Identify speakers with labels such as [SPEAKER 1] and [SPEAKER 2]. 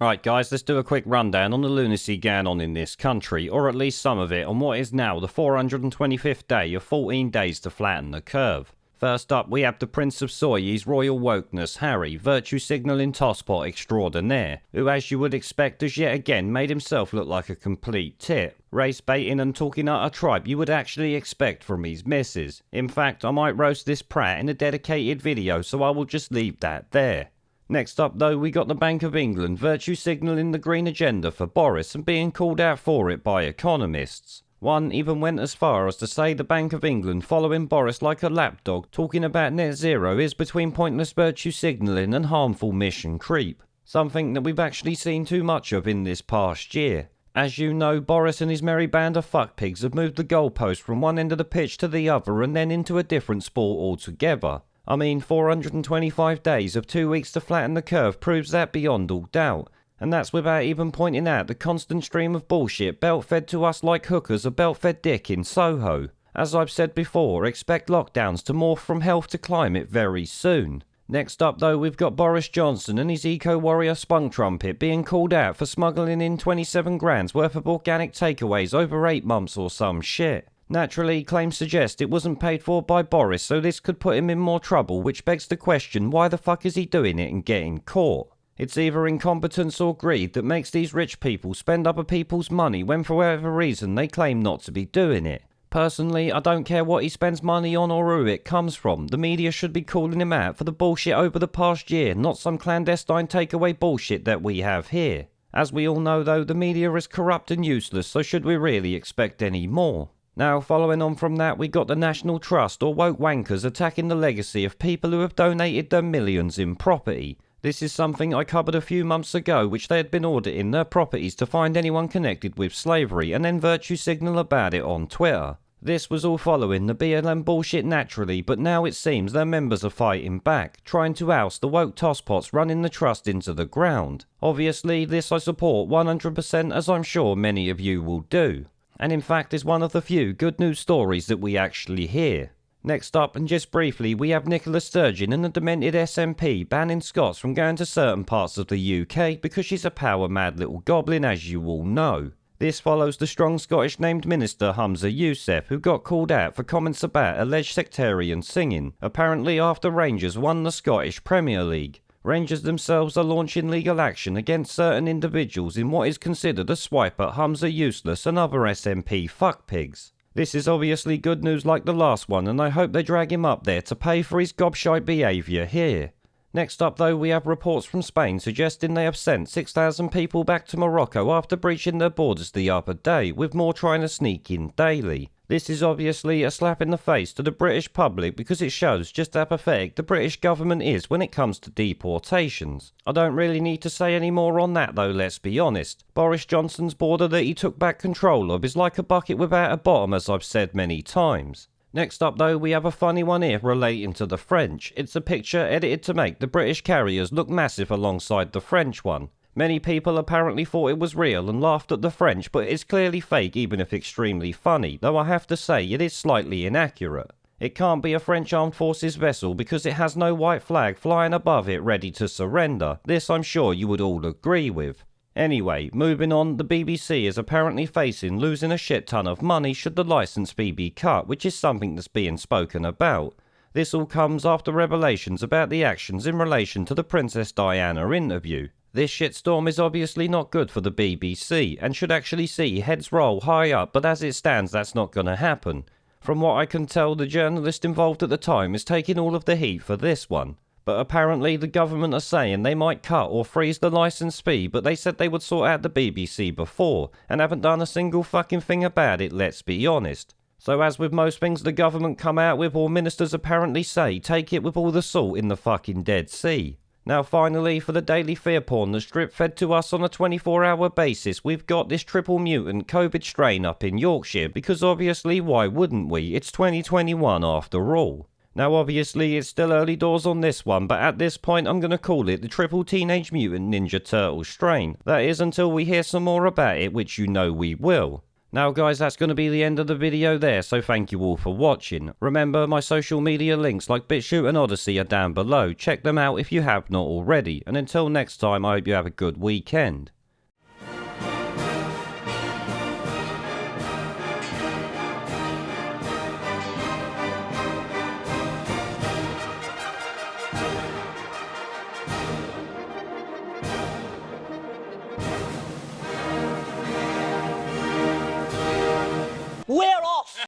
[SPEAKER 1] Right guys, let's do a quick rundown on the lunacy going on in this country, or at least some of it, on what is now the 425th day of 14 days to flatten the curve. First up, we have the Prince of Soy's Royal Wokeness, Harry, virtue signalling tosspot extraordinaire, who as you would expect has yet again made himself look like a complete tit, race baiting and talking out a tribe you would actually expect from his missus. In fact, I might roast this prat in a dedicated video, so I will just leave that there. Next up though, we got the Bank of England virtue signalling the green agenda for Boris and being called out for it by economists. One even went as far as to say the Bank of England following Boris like a lapdog talking about net zero is between pointless virtue signalling and harmful mission creep. Something that we've actually seen too much of in this past year. As you know, Boris and his merry band of fuckpigs have moved the goalpost from one end of the pitch to the other and then into a different sport altogether. I mean, 425 days of 2 weeks to flatten the curve proves that beyond all doubt. And that's without even pointing out the constant stream of bullshit belt-fed to us like hookers a belt-fed dick in Soho. As I've said before, expect lockdowns to morph from health to climate very soon. Next up though, we've got Boris Johnson and his eco-warrior spunk trumpet being called out for smuggling in 27 grand's worth of organic takeaways over 8 months or some shit. Naturally, claims suggest it wasn't paid for by Boris, so this could put him in more trouble, which begs the question, why the fuck is he doing it and getting caught? It's either incompetence or greed that makes these rich people spend other people's money when for whatever reason they claim not to be doing it. Personally, I don't care what he spends money on or who it comes from. The media should be calling him out for the bullshit over the past year, not some clandestine takeaway bullshit that we have here. As we all know though, the media is corrupt and useless, so should we really expect any more? Now, following on from that, we got the National Trust or woke wankers attacking the legacy of people who have donated their millions in property. This is something I covered a few months ago, which they had been auditing their properties to find anyone connected with slavery and then virtue signal about it on Twitter. This was all following the BLM bullshit naturally, but now it seems their members are fighting back, trying to oust the woke tosspots running the trust into the ground. Obviously, this I support 100%, as I'm sure many of you will do. And in fact is one of the few good news stories that we actually hear. Next up, and just briefly, we have Nicola Sturgeon and the demented SNP banning Scots from going to certain parts of the UK because she's a power-mad little goblin, as you all know. This follows the strong Scottish named minister Humza Yousaf, who got called out for comments about alleged sectarian singing, apparently after Rangers won the Scottish Premier League. Rangers themselves are launching legal action against certain individuals in what is considered a swipe at Humza Yousaf and other SNP fuckpigs. This is obviously good news like the last one, and I hope they drag him up there to pay for his gobshite behaviour here. Next up though, we have reports from Spain suggesting they have sent 6,000 people back to Morocco after breaching their borders the other day, with more trying to sneak in daily. This is obviously a slap in the face to the British public because it shows just how pathetic the British government is when it comes to deportations. I don't really need to say any more on that though, let's be honest. Boris Johnson's border that he took back control of is like a bucket without a bottom, as I've said many times. Next up though, we have a funny one here relating to the French. It's a picture edited to make the British carriers look massive alongside the French one. Many people apparently thought it was real and laughed at the French, but it's clearly fake even if extremely funny, though I have to say it is slightly inaccurate. It can't be a French armed forces vessel because it has no white flag flying above it ready to surrender. This I'm sure you would all agree with. Anyway, moving on, the BBC is apparently facing losing a shit ton of money should the licence fee be cut, which is something that's being spoken about. This all comes after revelations about the actions in relation to the Princess Diana interview. This shitstorm is obviously not good for the BBC and should actually see heads roll high up, but as it stands that's not going to happen. From what I can tell, the journalist involved at the time is taking all of the heat for this one. But apparently the government are saying they might cut or freeze the licence fee, but they said they would sort out the BBC before, and haven't done a single fucking thing about it, let's be honest. So as with most things the government come out with or ministers apparently say, take it with all the salt in the fucking Dead Sea. Now finally, for the daily fear porn that's drip fed to us on a 24-hour basis, we've got this triple mutant COVID strain up in Yorkshire, because obviously why wouldn't we? It's 2021 after all. Now obviously it's still early doors on this one, but at this point I'm going to call it the triple Teenage Mutant Ninja Turtle strain. That is until we hear some more about it, which you know we will. Now guys, that's going to be the end of the video there, so thank you all for watching. Remember, my social media links like BitChute and Odyssey are down below. Check them out if you have not already, and until next time, I hope you have a good weekend.